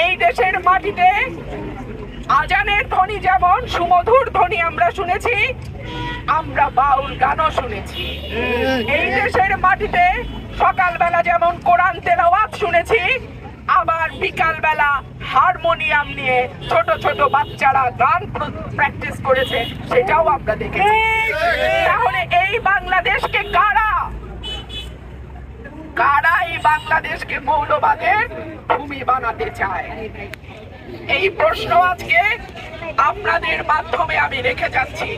এই দেশের মাটিতে আজানের ধ্বনি যেমন সুমধুর ধ্বনি আমরা শুনেছি, আমরা বাউল গানও শুনেছি। এই দেশের মাটিতে সকালবেলা যেমন কোরআন তেলাওয়াত শুনেছি, আবার বিকাল বেলা হারমোনিয়াম নিয়ে ছোট ছোট বাচ্চারা গান প্র্যাকটিস করেছে, সেটাও আমরা দেখেছি। তাহলে এই বাংলাদেশকে কারা এই বাংলাদেশকে মৌলবাদের ভূমি বানাতে চায়? এই প্রশ্ন আজকে আপনাদের মাধ্যমে আমি রেখে যাচ্ছি।